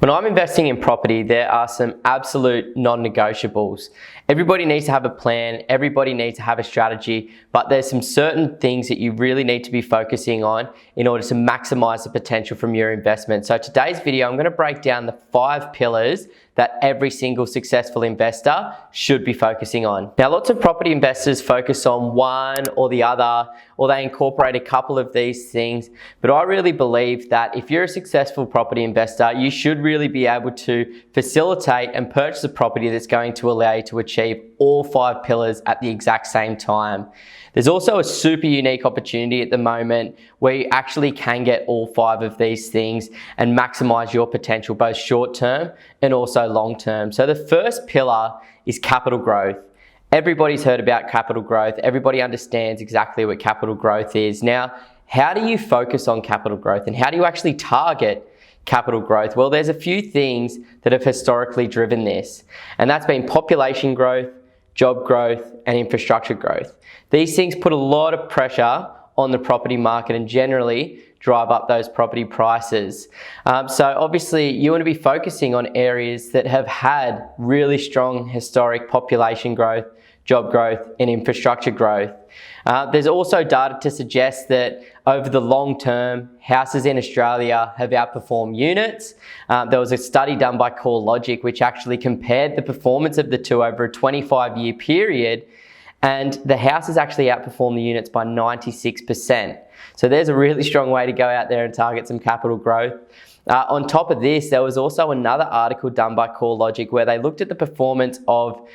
When I'm investing in property, there are some absolute non-negotiables. Everybody needs to have a plan, everybody needs to have a strategy, but there's some certain things that you really need to be focusing on in order to maximize the potential from your investment. So today's video, I'm going to break down the 5 pillars that every single successful investor should be focusing on. Now, lots of property investors focus on one or the other, or they incorporate a couple of these things. But I really believe that if you're a successful property investor, you should really be able to facilitate and purchase a property that's going to allow you to achieve all 5 pillars at the exact same time. There's also a super unique opportunity at the moment where you actually can get all 5 of these things and maximize your potential, both short term and also long term. So the first pillar is capital growth. Everybody's heard about capital growth. Everybody understands exactly what capital growth is. Now, how do you focus on capital growth and how do you actually target capital growth? Well, there's a few things that have historically driven this, and that's been population growth, job growth, and infrastructure growth. These things put a lot of pressure on the property market and generally drive up those property prices. So obviously you want to be focusing on areas that have had really strong historic population growth, job growth, and infrastructure growth. There's also data to suggest that over the long term, houses in Australia have outperformed units. There was a study done by CoreLogic which actually compared the performance of the two over a 25-year period, and the houses actually outperformed the units by 96%. So there's a really strong way to go out there and target some capital growth. On top of this, there was also another article done by CoreLogic where they looked at the performance of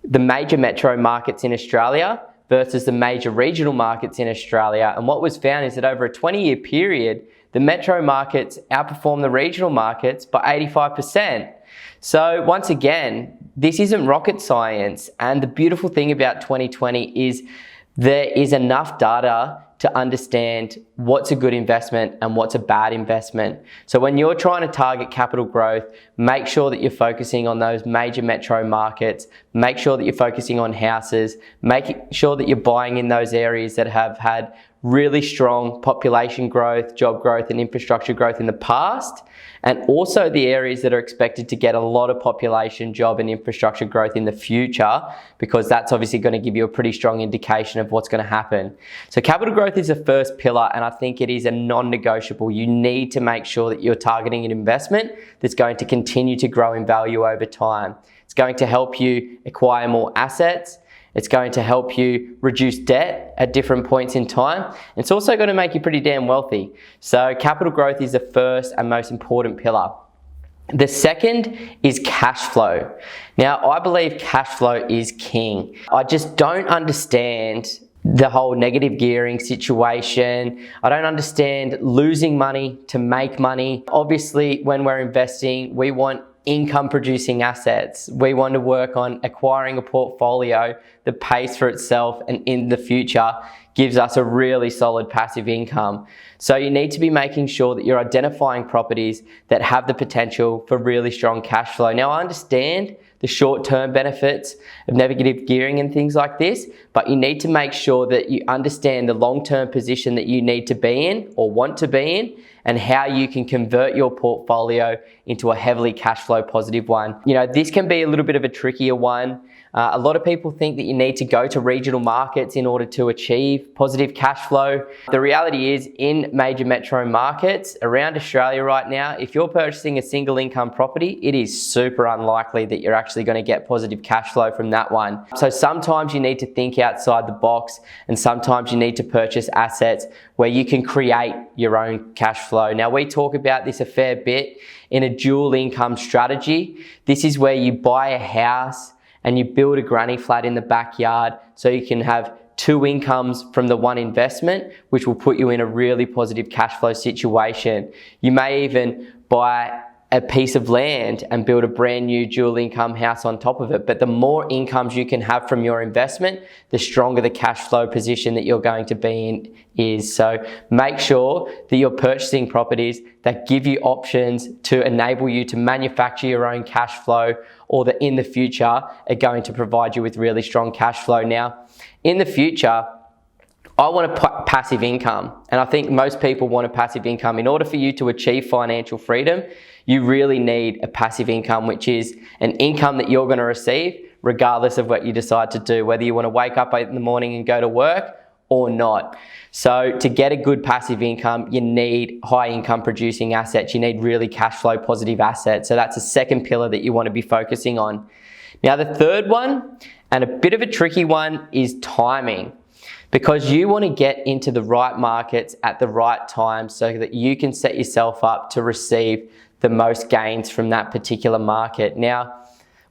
the major metro markets in Australia versus the major regional markets in Australia. And what was found is that over a 20-year period, the metro markets outperformed the regional markets by 85%. So once again, this isn't rocket science. And the beautiful thing about 2020 is there is enough data to understand what's a good investment and what's a bad investment. So when you're trying to target capital growth, make sure that you're focusing on those major metro markets, make sure that you're focusing on houses, make sure that you're buying in those areas that have had really strong population growth, job growth, and infrastructure growth in the past, and also the areas that are expected to get a lot of population, job, and infrastructure growth in the future, because that's obviously going to give you a pretty strong indication of what's going to happen. So capital growth is the first pillar, and I think it is a non-negotiable. You need to make sure that you're targeting an investment that's going to continue to grow in value over time. It's going to help you acquire more assets. It's going to help you reduce debt at different points in time. It's also going to make you pretty damn wealthy. So capital growth is the first and most important pillar. The second is cash flow. Now, I believe cash flow is king. I just don't understand the whole negative gearing situation. I don't understand losing money to make money. Obviously, when we're investing, we want income producing assets. We want to work on acquiring a portfolio that pays for itself and in the future gives us a really solid passive income. So you need to be making sure that you're identifying properties that have the potential for really strong cash flow. Now, I understand the short-term benefits of negative gearing and things like this, but you need to make sure that you understand the long-term position that you need to be in or want to be in, and how you can convert your portfolio into a heavily cash flow positive one. You know, this can be a little bit of a trickier one. A lot of people think that you need to go to regional markets in order to achieve positive cash flow. The reality is, in major metro markets around Australia right now, if you're purchasing a single income property, it is super unlikely that you're actually going to get positive cash flow from that one. So sometimes you need to think outside the box, and sometimes you need to purchase assets where you can create your own cash flow. Now, we talk about this a fair bit in a dual income strategy. This is where you buy a house and you build a granny flat in the backyard so you can have 2 incomes from the one investment, which will put you in a really positive cash flow situation. You may even buy a piece of land and build a brand new dual income house on top of it. But the more incomes you can have from your investment, the stronger the cash flow position that you're going to be in is. So make sure that you're purchasing properties that give you options to enable you to manufacture your own cash flow, or that in the future are going to provide you with really strong cash flow. Now, in the future, I want a passive income, and I think most people want a passive income. In order for you to achieve financial freedom, you really need a passive income, which is an income that you're going to receive regardless of what you decide to do, whether you want to wake up in the morning and go to work or not. So to get a good passive income, you need high income producing assets. You need really cash flow positive assets. So that's a second pillar that you want to be focusing on. Now the third one, and a bit of a tricky one, is timing. Because you want to get into the right markets at the right time so that you can set yourself up to receive the most gains from that particular market. Now,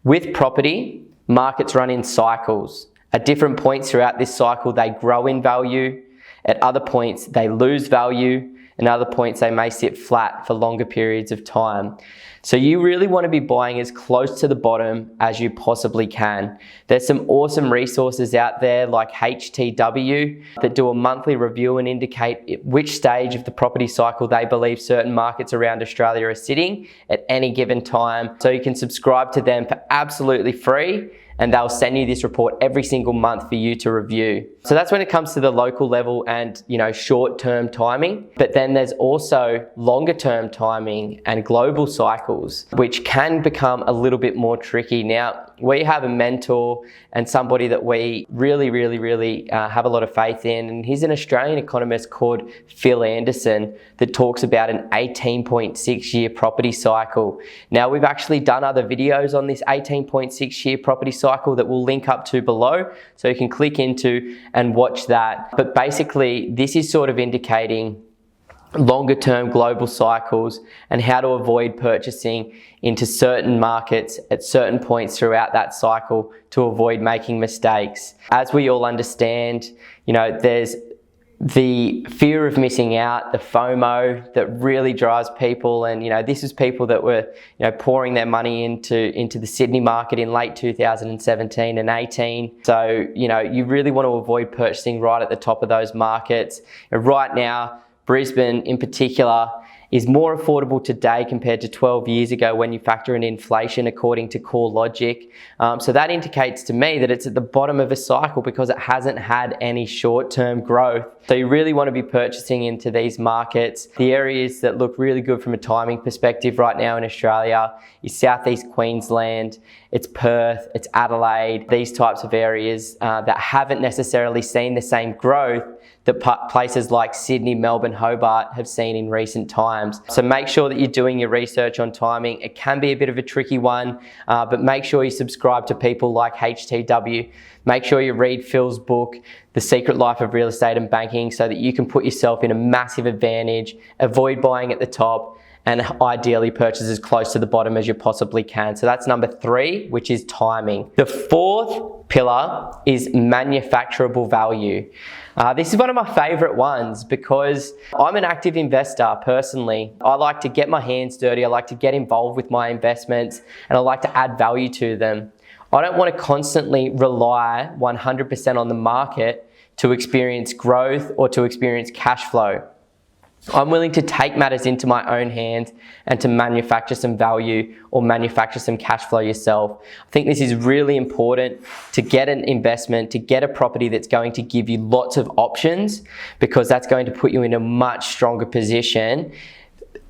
with property, markets run in cycles. At different points throughout this cycle, they grow in value. At other points, they lose value. And other points, they may sit flat for longer periods of time. So you really want to be buying as close to the bottom as you possibly can. There's some awesome resources out there like HTW that do a monthly review and indicate which stage of the property cycle they believe certain markets around Australia are sitting at any given time. So you can subscribe to them for absolutely free, and they'll send you this report every single month for you to review. So that's when it comes to the local level and, short-term timing. But then there's also longer-term timing and global cycles, which can become a little bit more tricky. Now, we have a mentor and somebody that we really have a lot of faith in, and he's an Australian economist called Phil Anderson that talks about an 18.6 year property cycle. Now, we've actually done other videos on this 18.6 year property cycle that we'll link up to below, so you can click into and watch that. But basically, this is sort of indicating longer term global cycles and how to avoid purchasing into certain markets at certain points throughout that cycle to avoid making mistakes. As we all understand, there's the fear of missing out, the FOMO that really drives people. And, this is people that were, pouring their money into the Sydney market in late 2017 and 18. So, you really want to avoid purchasing right at the top of those markets. And right now, Brisbane in particular is more affordable today compared to 12 years ago when you factor in inflation according to CoreLogic. So that indicates to me that it's at the bottom of a cycle because it hasn't had any short-term growth. So you really want to be purchasing into these markets. The areas that look really good from a timing perspective right now in Australia is Southeast Queensland, it's Perth, it's Adelaide, these types of areas that haven't necessarily seen the same growth that places like Sydney, Melbourne, Hobart have seen in recent times. So make sure that you're doing your research on timing. It can be a bit of a tricky one, but make sure you subscribe to people like HTW. Make sure you read Phil's book, The Secret Life of Real Estate and Banking, so that you can put yourself in a massive advantage, avoid buying at the top, and ideally purchase as close to the bottom as you possibly can. So that's number 3, which is timing. The fourth pillar is manufacturable value. This is one of my favorite ones because I'm an active investor personally. I like to get my hands dirty. I like to get involved with my investments, and I like to add value to them. I don't want to constantly rely 100% on the market to experience growth or to experience cash flow. I'm willing to take matters into my own hands and to manufacture some value or manufacture some cash flow yourself. I think this is really important to get an investment, to get a property that's going to give you lots of options, because that's going to put you in a much stronger position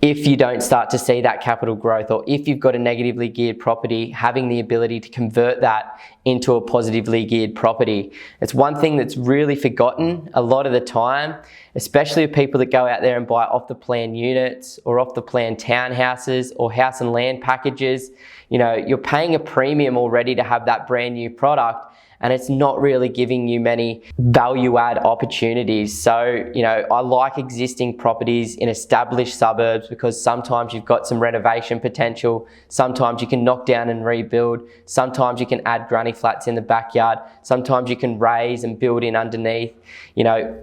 if you don't start to see that capital growth, or if you've got a negatively geared property, having the ability to convert that into a positively geared property. It's one thing that's really forgotten a lot of the time, especially with people that go out there and buy off the plan units or off the plan townhouses or house and land packages. You're paying a premium already to have that brand new product, and it's not really giving you many value add opportunities. So, I like existing properties in established suburbs because sometimes you've got some renovation potential. Sometimes you can knock down and rebuild. Sometimes you can add granny flats in the backyard. Sometimes you can raise and build in underneath.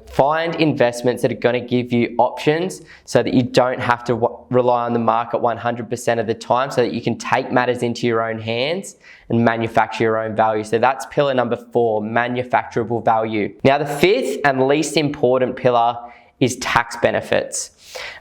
Find investments that are going to give you options so that you don't have to rely on the market 100% of the time, so that you can take matters into your own hands and manufacture your own value. So that's pillar number 4, manufacturable value. Now, the fifth and least important pillar is tax benefits.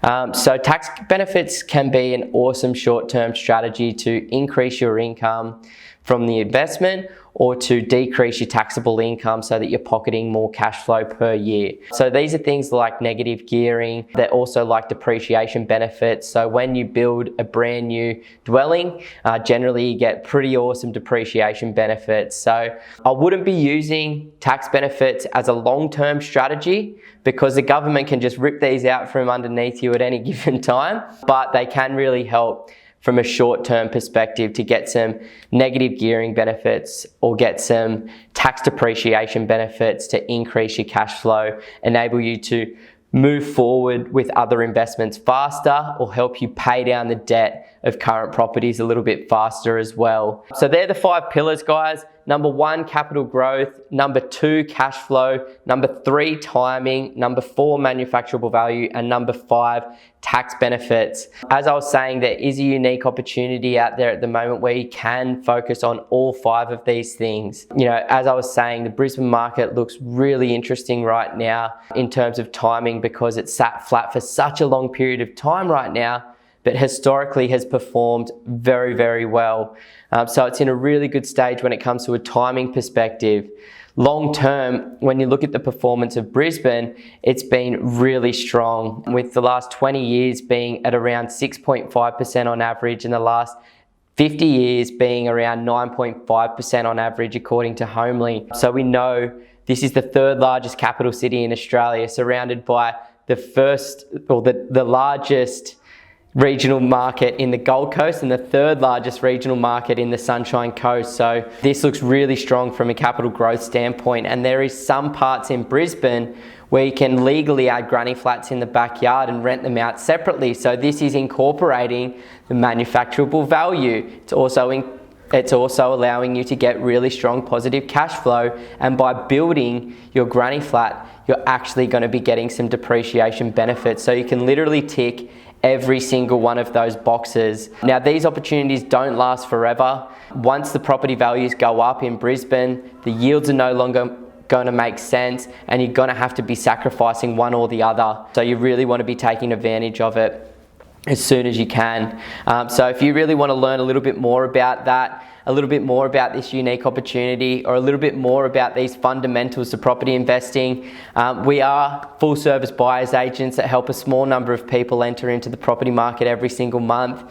So tax benefits can be an awesome short-term strategy to increase your income. from the investment, or to decrease your taxable income so that you're pocketing more cash flow per year. So these are things like negative gearing. They're also like depreciation benefits. So when you build a brand new dwelling, generally you get pretty awesome depreciation benefits. So I wouldn't be using tax benefits as a long-term strategy, because the government can just rip these out from underneath you at any given time, but they can really help from a short-term perspective to get some negative gearing benefits or get some tax depreciation benefits to increase your cash flow, enable you to move forward with other investments faster, or help you pay down the debt of current properties a little bit faster as well. So they're the 5 pillars, guys. Number 1, capital growth. Number 2, cash flow. Number 3, timing. Number 4, manufacturable value. And number 5, tax benefits. As I was saying, there is a unique opportunity out there at the moment where you can focus on all 5 of these things. You know, as I was saying, the Brisbane market looks really interesting right now in terms of timing, because it's sat flat for such a long period of time right now, but historically has performed very, very well. So it's in a really good stage when it comes to a timing perspective. Long term, when you look at the performance of Brisbane, it's been really strong, with the last 20 years being at around 6.5% on average, and the last 50 years being around 9.5% on average, according to Homely. So we know this is the 3rd largest capital city in Australia, surrounded by the largest regional market in the Gold Coast and the 3rd largest regional market in the Sunshine Coast. So this looks really strong from a capital growth standpoint, and there is some parts in Brisbane where you can legally add granny flats in the backyard and rent them out separately. So this is incorporating the manufacturable value. It's also allowing you to get really strong positive cash flow, and by building your granny flat, you're actually going to be getting some depreciation benefits. So you can literally tick every single one of those boxes. Now, these opportunities don't last forever. Once the property values go up in Brisbane, the yields are no longer going to make sense, and you're going to have to be sacrificing one or the other. So you really want to be taking advantage of it as soon as you can. So if you really want to learn a little bit more about that, a little bit more about this unique opportunity, or a little bit more about these fundamentals to property investing, we are full service buyers agents that help a small number of people enter into the property market every single month.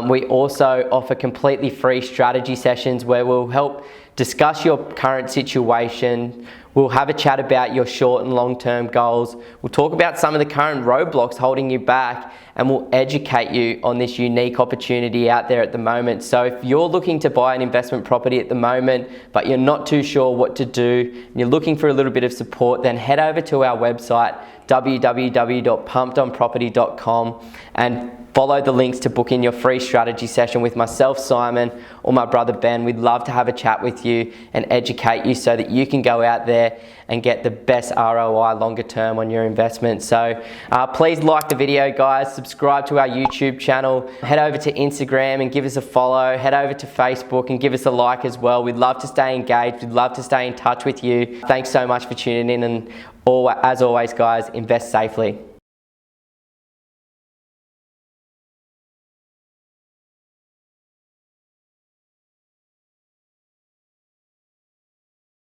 We also offer completely free strategy sessions where we'll help discuss your current situation. We'll have a chat about your short and long-term goals. We'll talk about some of the current roadblocks holding you back, and we'll educate you on this unique opportunity out there at the moment. So if you're looking to buy an investment property at the moment, but you're not too sure what to do, and you're looking for a little bit of support, then head over to our website, www.pumpedonproperty.com, and follow the links to book in your free strategy session with myself, Simon, or my brother Ben. We'd love to have a chat with you and educate you so that you can go out there and get the best ROI longer term on your investment. So please like the video, guys. Subscribe to our YouTube channel. Head over to Instagram and give us a follow. Head over to Facebook and give us a like as well. We'd love to stay engaged. We'd love to stay in touch with you. Thanks so much for tuning in, and as always, guys, invest safely.